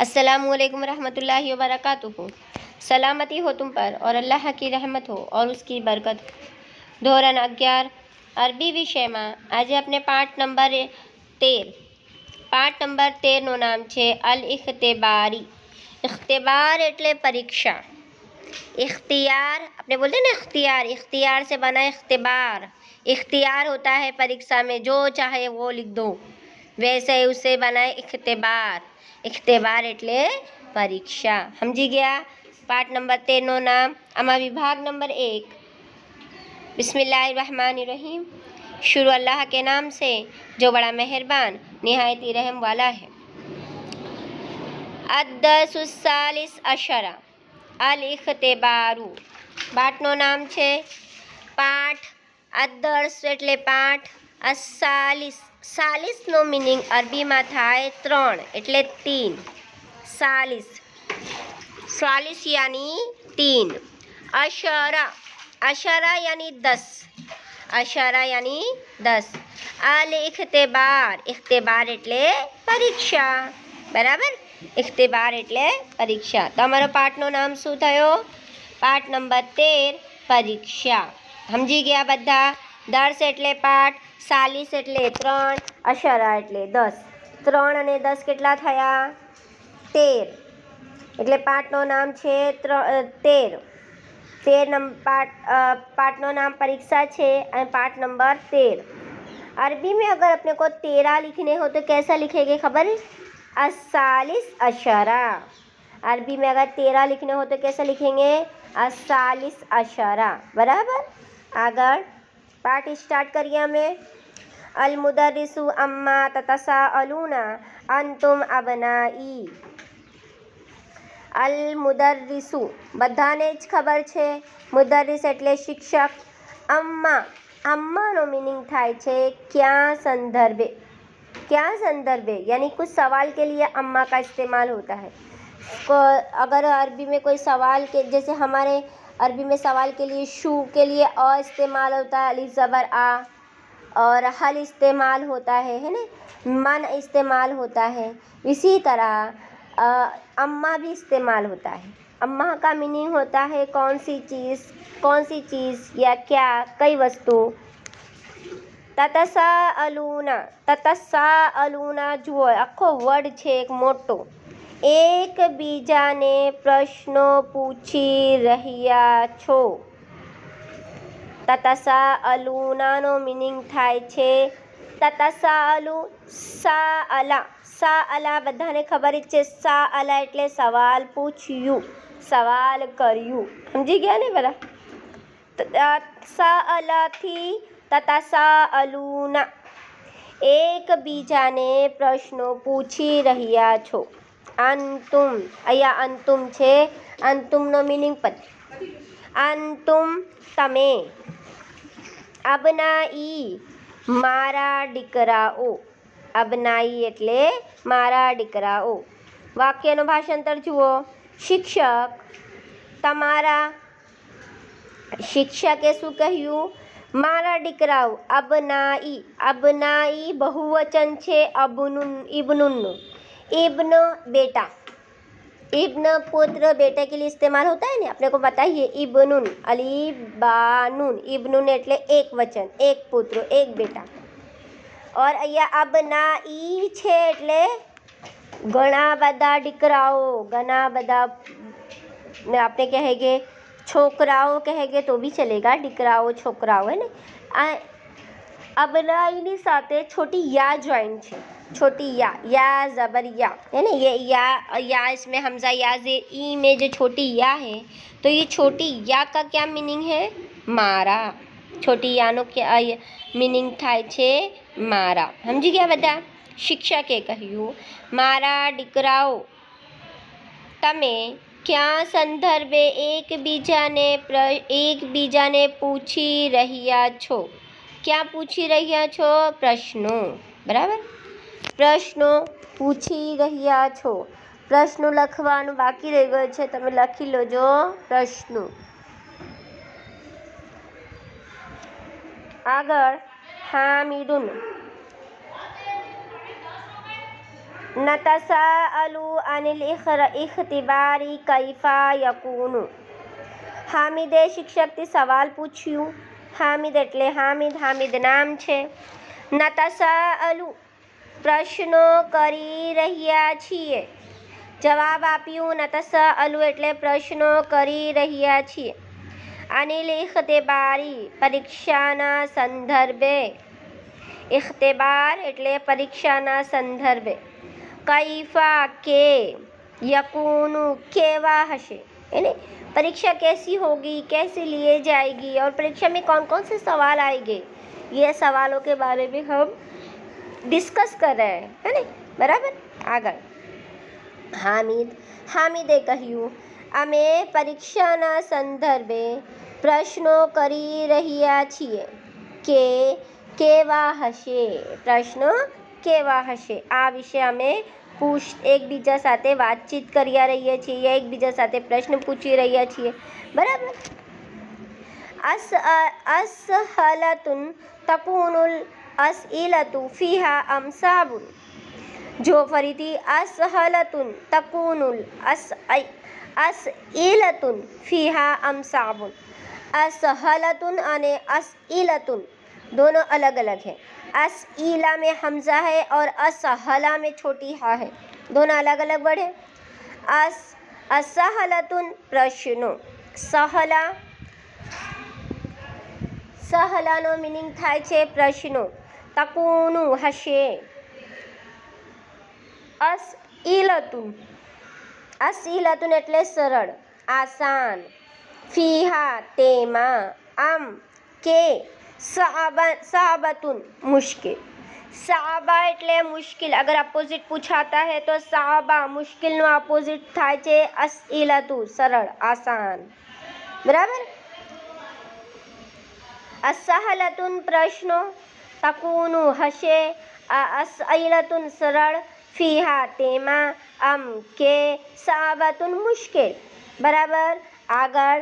अस्सलामुअलैकुम रहमतुल्लाहि व बरकातुहू। सलामती हो तुम पर और अल्लाह की रहमत हो और उसकी बरकत हो। ધોરણ 11 અરબી વિષયમાં આજે આપણે પાઠ નંબર 13નું નામ છે અલ इख्तिबारी। इख्तिबार એટલે परीक्षा। इख्तियार अपने बोलते हैं ना, इख्तियार इख्तियार से बना इख्तिबार। इख्तियार होता है परीक्षा में जो चाहे वो लिख दो, वैसे ही उससे बना है इख्तिबार। इख्तिबार એટલે परीक्षा। समझी गया। पाठ नंबर 13નું નામ આમાં विभाग नंबर 1। बिस्मिल्लाहिर्रहमानिर्रहीम। शुरू अल्लाह के नाम से जो बड़ा मेहरबान निहायत ही रहम वाला है। अद्दसुस्सालिस अशरा अल इख्तिबारु। पाठનું નામ છે પાઠ। અદ્દર્સ એટલે પાઠ। અસ્સાલિસ સાલિસનો મિનિંગ અરબીમાં થાય 3 એટલે 3। સાલિસ सालिस यानी 3। अशरा अशरा यानी 10। अशरा यानी 10। अल इख्तिबार इख्तिबार એટલે પરીક્ષા। બરાબર। इख्तिबार એટલે પરીક્ષા। તમારો પાઠનું નામ શું થયો? પાઠ નંબર 13 પરીક્ષા। સમજી ગયા બધા? દર્સ એટલે પાઠ, સાલિસ એટલે 3, અશરા એટલે 10। 3 અને 10 કેટલા થયા? 13। એટલે પાઠનું નામ છે 13। पाठનું नाम परीक्षा છે અને पाठ नंबर 13। अरबी में अगर अपने को 13 लिखने हो तो कैसा लिखेंगे खबर है? अस्सालिस अशरा। अरबी में अगर 13 लिखने हो तो कैसा लिखेंगे? अस्सालिस अशरा। बराबर। आगे पाठ स्टार्ट करिए हमें। अल मुदर्रिसु अम्मा ततसाअलूना अंतुम अबनाई। अल मुदर्रिसु બધાને જ ખબર છે। મુદર્રિસ એટલે શિક્ષક। અમ્મા અમ્માનો मीनिंग થાય છે क्या संदर्भे। क्या संदर्भे यानी कुछ सवाल के लिए अम्मा का इस्तेमाल होता है। अगर अरबी में कोई सवाल के, जैसे हमारे अरबी में सवाल के लिए शू के लिए अ इस्तेमाल होता है, अलिफ ज़बर आ, और हल इस्तेमाल होता है ना, मन इस्तेमाल होता है। इसी तरह अम्मा भी इस्तेमाल होता है। अम्मा का मीनिंग होता है कौन सी चीज़ या क्या, कई वस्तु। ततसाअलूना જુઓ આખો વર્ડ છે એક મોટો। એકબીજાને પ્રશ્નો પૂછી રહ્યા છો। તતસાઅલૂનાનો મીનિંગ થાય છે તતસાઅલુ સાઅલા। સાઅલા બધાને ખબર જ છે। સાઅલા એટલે સવાલ પૂછ્યું, સવાલ કર્યું। સમજી ગયા ને બધા? સાઅલાથી તતસાઅલૂના એકબીજાને પ્રશ્નો પૂછી રહ્યા છો। અંતુમ અહીંયા અંતુમ છે। અંતુમનો મીનિંગ અંતુમ તમે। અબનાઈ મારા દીકરાઓ। અબનાઈ એટલે મારા દીકરાઓ। વાક્યનું ભાષાંતર જુઓ। શિક્ષક તમારા શિક્ષકે શું કહ્યું? મારા દીકરાઓ। અબનાઈ અબનાઈ बहुवचन છે અબનુન ઇબ્નુનનું। इब्न बेटा, इब्न पुत्र, बेटे के लिए इस्तेमाल होता है ना, अपने को बताइए। इब्नुन अलीफ बानुन, इब्नुन એટલે एक वचन, एक पुत्र, एक बेटा। और અહીંયા અબનાઈ છે એટલે ઘણા બધા દીકરાઓ, ઘણા બધા આપણે કહેંगे છોકરાઓ કહેंगे तो भी चलेगा, દીકરાઓ છોકરાઓ है ना। અબનાઈની સાથે छोटी या ज्वाइन છે। छोटी या ज़बर या है ना, ये या इसमें हमजा या जे ई में जो छोटी या है, तो ये छोटी या का क्या मीनिंग है? मारा। छोटी यानो क्या मीनिंग થાય છે? મારા। સમજી ગયા બધા? શિક્ષકે કહ્યું મારા દીકરાઓ તમે ક્યાં સંદર્ભે એકબીજાને પૂછી રહ્યા છો। ક્યાં પૂછી રહ્યા છો? પ્રશ્નો। બરાબર। પ્રશ્નો પૂછી રહ્યા છો। પ્રશ્નો લખવાનું બાકી રહી ગયો છે, તમે લખી લેજો પ્રશ્નો। આગળ હામિદુન नतसाअलु अनिल इख्तिबारी कैफा यकूनु। હામિદે શિક્ષકથી સવાલ પૂછ્યું. હામિદ એટલે હામિદ, હામિદ નામ છે. નતસાઅલુ પ્રશ્નો કરી રહ્યા છીએ. જવાબ આપ્યું. નતસાઅલુ એટલે પ્રશ્નો કરી રહ્યા છીએ. અનિલ ઇખ્તિબારી પરીક્ષાના સંદર્ભે. ઇખ્તિબાર એટલે પરીક્ષાના સંદર્ભે. कैफा के, यकूनु केवा हशे, यानी परीक्षा कैसी होगी, कैसे लिए जाएगी और परीक्षा में कौन कौन से सवाल आएंगे, ये सवालों के बारे में हम डिस्कस कर रहे हैं, है ने? बराबर. આગળ હામિદે કહ્યું, અમે પરીક્ષાના સંદર્ભે પ્રશ્નો કરી રહ્યા છીએ કે કેવા હશે. પ્રશ્નો કેવા હશે આ વિશે અમે એકબીજા સાથે વાતચીત કરી રહીએ છીએ, એકબીજા સાથે પ્રશ્ન પૂછી રહ્યા છીએ. બરાબર. અસહલતુન તકુનુલ અસઈલતુ ફીહા અમ સાબુન. જો ફરીથી અસહલતુન તકુનુલ અસઈલતુન ફીહા અમ સાબુન. असहलतुन અને असइलतुन दोनों अलग अलग है. असइला में हमजा है और असहला में छोटी हा है, दोनों अलग अलग वर्ड है. असहलतुन प्रश्नो. સહલાનો મીનિંગ થાય છે પ્રશ્નો. તકુનુ હશે. असइलतुन એટલે સરળ, આસાન. ફીહા તેમાં. આમ કે. साबतुन मुश्किल. साबा એટલે મુશ્किल. अगर अपोजिट पूछाता है तो साबा मुश्किलનો अपोजिट થાય છે असइलतु સરળ, આસાન. બરાબર. असहलतुन પ્રશ્નો. તકુનુ હશે. असइलतुन સરળ. ફીહા તેમાં. અમ કે. સાબતુન મુશ્किल. બરાબર. આગળ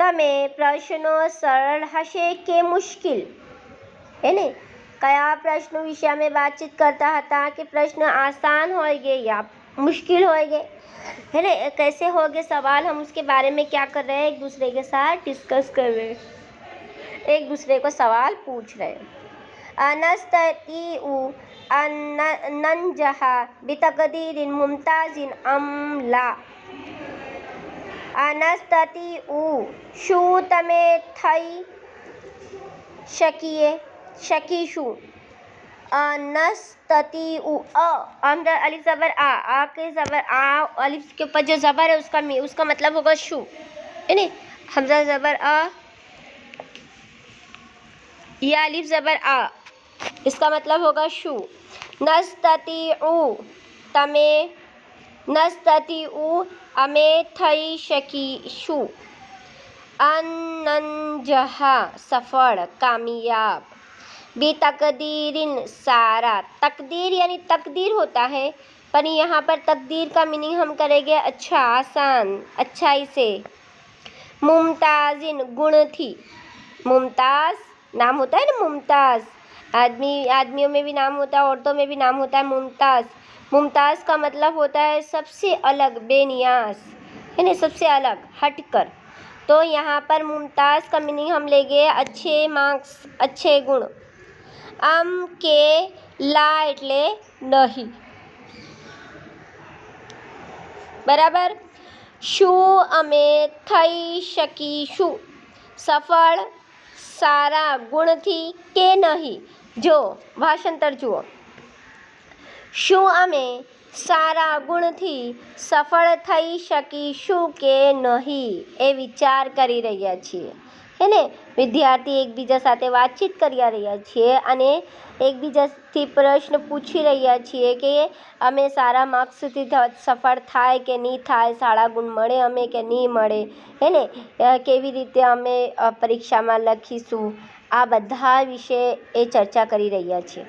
તમે પ્રશ્નો સરળ હશે કે મુશ્किल, है ने? कया प्रश्नों विषय में बातचीत करता था कि प्रश्न आसान होंगे या मुश्किल होंगे, है ना? कैसे होंगे सवाल, हम उसके बारे में क्या कर रहे हैं, एक दूसरे के साथ डिस्कस कर रहे हैं, एक दूसरे को सवाल पूछ रहे हैं. अनस्ततीउ अनंजहा बितकदीरिन मुमताजिन अमला. अनस्ततीउ શું તમે થઈ શકીશું. अनस्ततीउ हमजा अलिफ ज़बर आ के ज़बर आ, अलिफ के ऊपर जो ज़बर है उसका मतलब होगा शू, है ना? हमजा ज़बर आ, यह अलिफ ज़बर आ, इसका मतलब होगा शू. नस्ततीउ તમે. नस्ततीउ અમે થઈ શકીશું. अनंजहा सफल, कामयाब. बेतकदीरिन सारा. तकदीर यानी तकदीर होता है, पर यहाँ पर तकदीर का मीनिंग हम करेंगे अच्छा, आसान, अच्छाई से. मुमताजिन गुण थी. मुमताज नाम होता है ना, मुमताज. आदमियों में भी नाम होता है, औरतों में भी नाम होता है मुमताज. मुमताज का मतलब होता है सबसे अलग, बेनियाज, है ना? सबसे अलग, हटकर. तो यहाँ पर मुमताज़ का मीनिंग हम लेंगे अच्छे मार्क्स, अच्छे गुण. आम के ला એટલે નહીં. બરાબર. શું અમે થઈ શકીશું સફળ સારા ગુણથી કે નહીં. જો ભાષાંતર જુઓ. શું અમે સારા ગુણથી સફળ થઈ શકીશું કે નહીં એ વિચાર કરી રહ્યા છીએ, હે ને? વિદ્યાર્થી એકબીજા સાથે વાતચીત કરી રહ્યા છીએ અને એકબીજાથી પ્રશ્ન પૂછી રહ્યા છીએ કે અમે સારા માર્ક્સથી સફળ થાય કે નહીં થાય, સારા ગુણ મળે અમે કે નહીં મળે, હે ને? કેવી રીતે અમે પરીક્ષામાં લખીશું, આ બધા વિશે એ ચર્ચા કરી રહ્યા છીએ.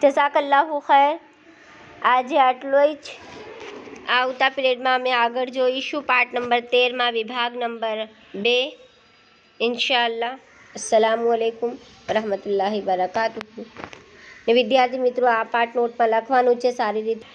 જઝાકલ્લાહુ ખૈર. આજે આટલું જ. આવતા પીરિયડમાં અમે આગળ જોઈશું પાઠ નંબર 13માં વિભાગ નંબર 2 ઇન્શાઅલ્લાહ. અસ્સલામુ અલૈકુમ વરહમતુલ્લાહિ વબરકાતુહુ. ને વિદ્યાર્થી મિત્રો, આ પાઠ નોટમાં લખવાનું છે સારી રીતે.